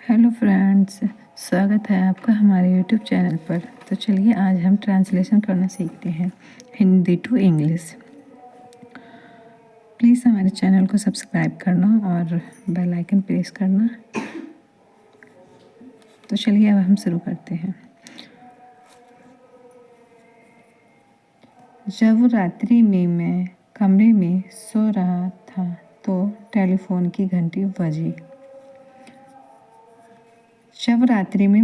Hello friends, स्वागत है आपका हमारे यूट्यूब चैनल पर। तो चलिए आज हम ट्रांसलेशन करना सीखते हैं हिंदी टू इंग्लिश। प्लीज़ हमारे चैनल को सब्सक्राइब करना और बेल आइकन प्रेस करना। तो चलिए अब हम शुरू करते हैं। जब रात्रि में मैं कमरे में सो रहा था तो टेलीफोन की घंटी बजी। जब रात्रि में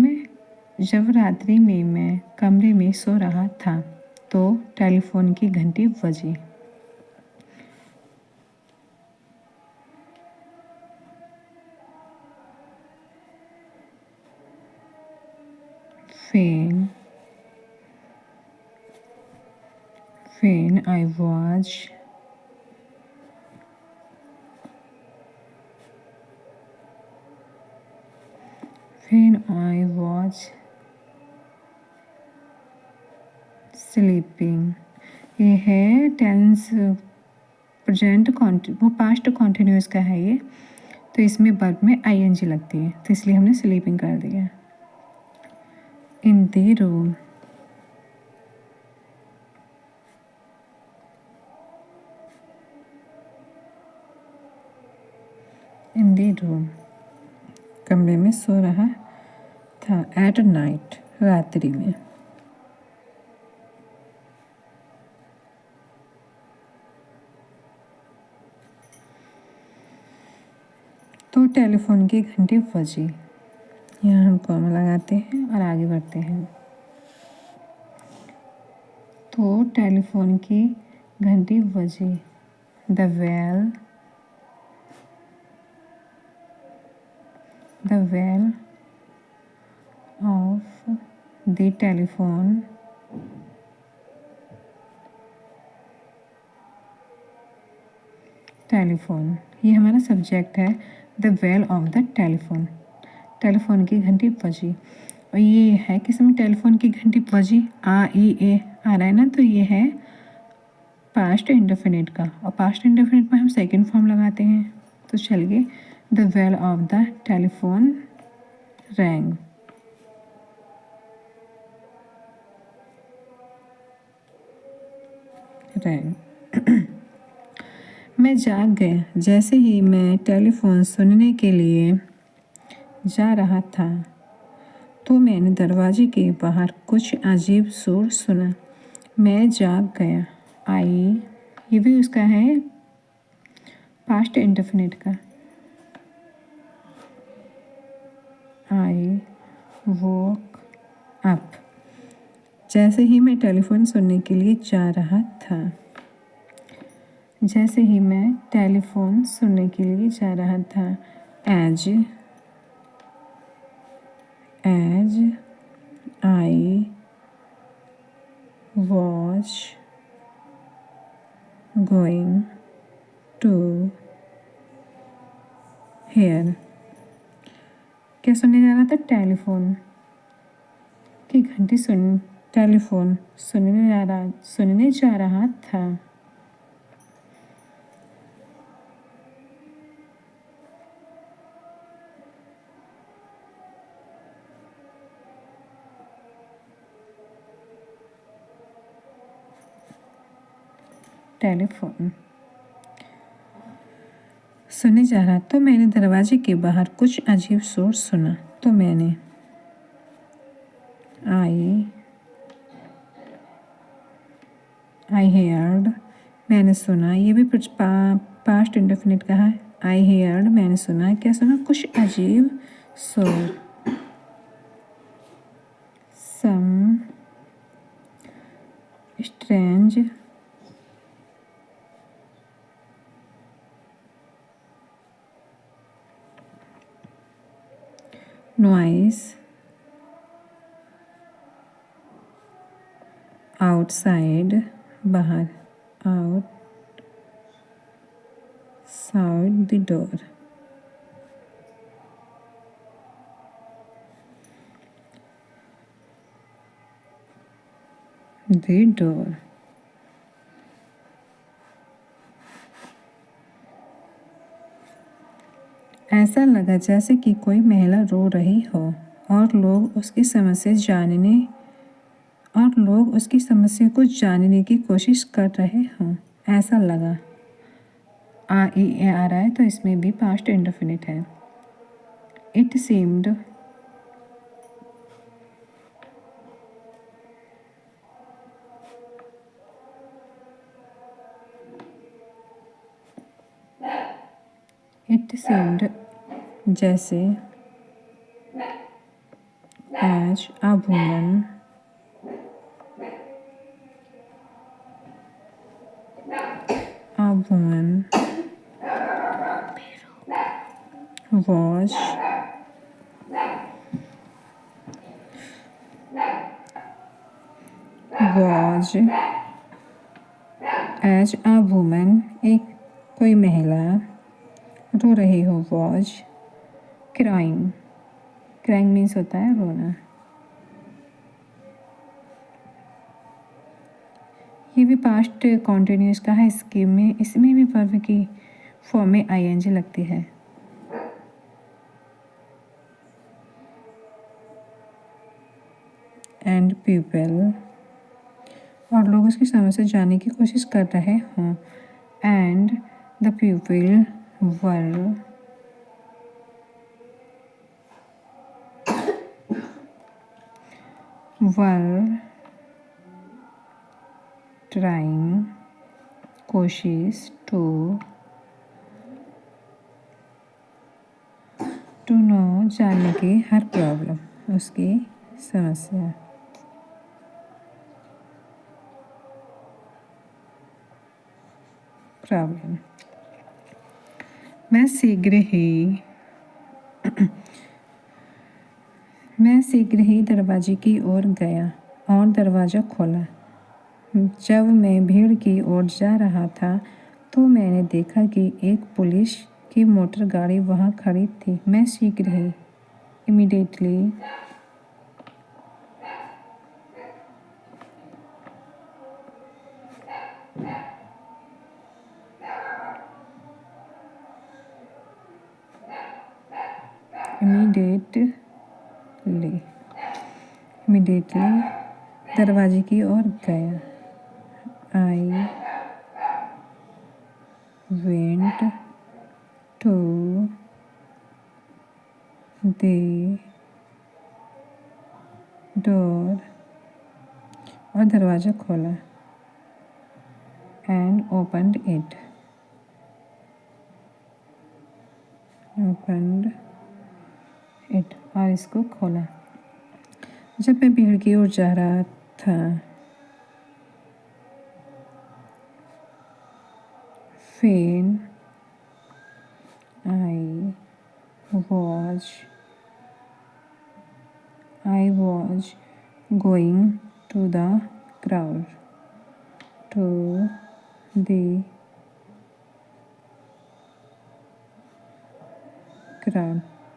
मैं कमरे में सो रहा था तो टेलीफोन की घंटी बजी। When I was sleeping, ये है टेंस प्रेजेंट वो पास्ट कॉन्टिन्यूस का है ये, तो इसमें वर्ब में ing लगती है, तो इसलिए हमने स्लीपिंग कर दिया। इन दी रूम, इन दी रूम, कमरे में सो रहा था। एट नाइट, रात्रि में। तो टेलीफोन की घंटी बजी। यहाँ हम कॉमा लगाते हैं और आगे बढ़ते हैं। तो टेलीफोन की घंटी बजी। The bell of the telephone, ये हमारा सब्जेक्ट है। The bell of the telephone की घंटी बजी। और ये है किस में टेलीफोन की घंटी बजी, ए आ रहा है ना, तो ये है पास्ट इंडेफिनिट का, और पास्ट इंडेफिनिट में हम सेकंड फॉर्म लगाते हैं। तो चलिए, the bell of the telephone rang. मैं जाग गया। जैसे ही मैं टेलीफोन सुनने के लिए जा रहा था तो मैंने दरवाजे के बाहर कुछ अजीब शोर सुना। मैं जाग गया। ये भी उसका है पास्ट इंडेफिनिट का। आई वोक अप। जैसे ही मैं टेलीफोन सुनने के लिए जा रहा था। जैसे ही मैं टेलीफोन सुनने के लिए जा रहा था। As I was going to hear. क्या सुनने जा रहा था? टेलीफोन की घंटी टेलीफोन सुनने जा रहा था। टेलीफोन सुनने जा रहा, तो मैंने दरवाजे के बाहर कुछ अजीब शोर सुना। तो मैंने आई हेयर्ड, मैंने सुना। ये भी पास्ट इंडेफिनिट का है। आई हेयर्ड, मैंने सुना। क्या सुना? कुछ अजीब शोर। सम स्ट्रेंज नॉइस आउटसाइड, बाहर, outside the door. The door. ऐसा लगा जैसे कि कोई महिला रो रही हो और लोग उसकी समस्या को जानने की कोशिश कर रहे हों। ऐसा लगा आ ई ए आ रहा है तो इसमें भी पास्ट इंडेफिनिट है। इट सीम्ड, जैसे as a woman was as a woman, एक कोई महिला रो रही हो। was क्राइंग मीन्स होता है रोना। ये भी पास्ट कॉन्टिन्यूस का है। इसमें भी वर्ब की फॉर्म में ing लगती है। एंड पीपल, और लोग उसकी समस्या जानने की कोशिश कर रहे हों। And the people were trying, कोशिश टू नो, जानने की हर प्रॉब्लम, उसकी समस्या। प्रॉब्लम। मैं शीघ्र ही दरवाजे की ओर गया और दरवाज़ा खोला। जब मैं भीड़ की ओर जा रहा था तो मैंने देखा कि एक पुलिस की मोटर गाड़ी वहाँ खड़ी थी। मैं शीघ्र ही, इमीडिएटली, दरवाजे की ओर गया। I went to the door, और दरवाज़ा खोला। एंड ओपनड इट, और इसको खोला। जब मैं भीड़ की ओर जा रहा था, when I was going to the crowd,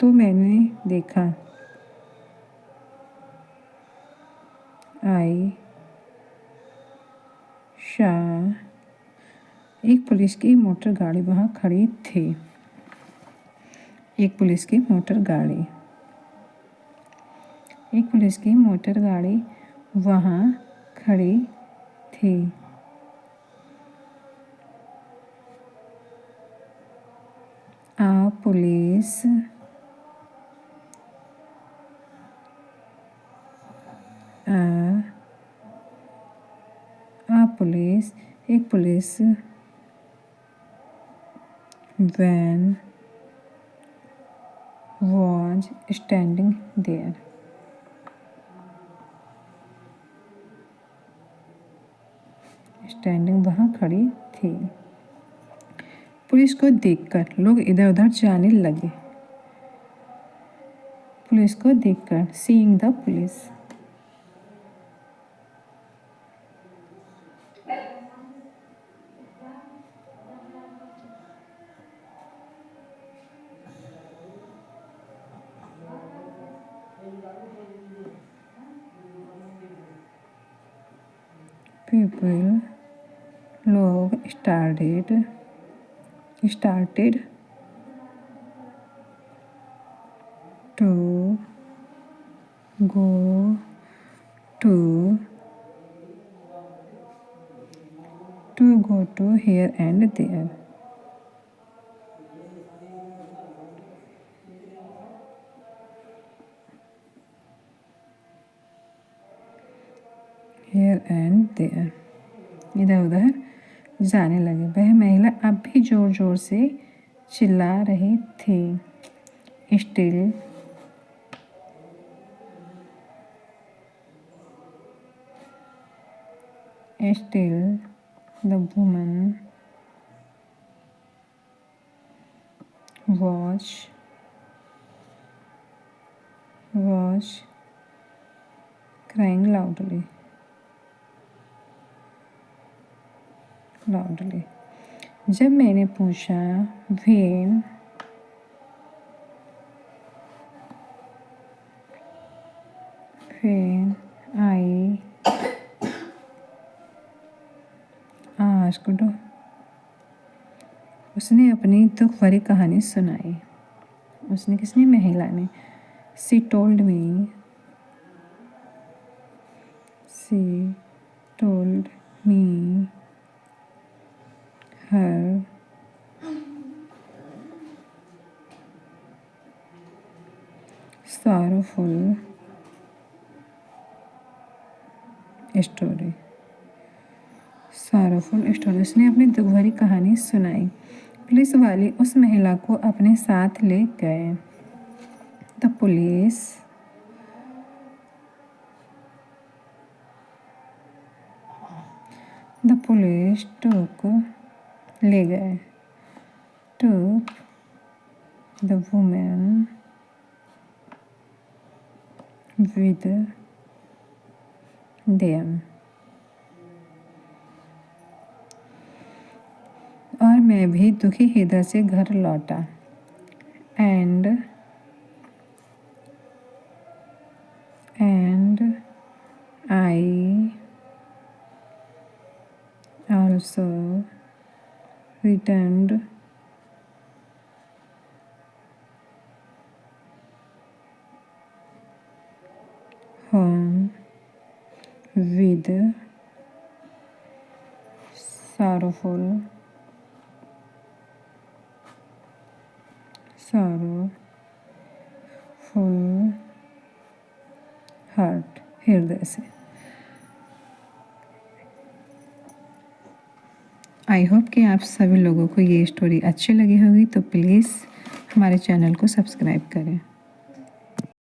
तो मैंने देखा। I saw, एक पुलिस की मोटर गाड़ी वहाँ खड़ी थी। एक पुलिस की मोटर गाड़ी वहाँ खड़ी थी। एक police van was standing there, वहाँ खड़ी थी। पुलिस को देखकर लोग इधर उधर जाने लगे। पुलिस को देखकर, seeing the police, people, लोग started to go to here and there. Here and there. इधर उधर जाने लगे। वह महिला अब भी जोर जोर से चिल्ला रही थी। Still the woman was crying loudly. जब मैंने पूछा when I asked, उसने अपनी दुख भरी कहानी सुनाई। उसने किसने? महिला ने। She told me her sorrowful story। उसने अपनी दुख भरी कहानी सुनाई। पुलिस वाले उस महिला को अपने साथ ले गए। द पुलिस ले गए took the woman with them। और मैं भी दुखी हृदय से घर लौटा। and I also returned home with sorrowful heart। हृदय से। आई होप कि आप सभी लोगों को ये स्टोरी अच्छी लगी होगी, तो प्लीज़ हमारे चैनल को सब्सक्राइब करें।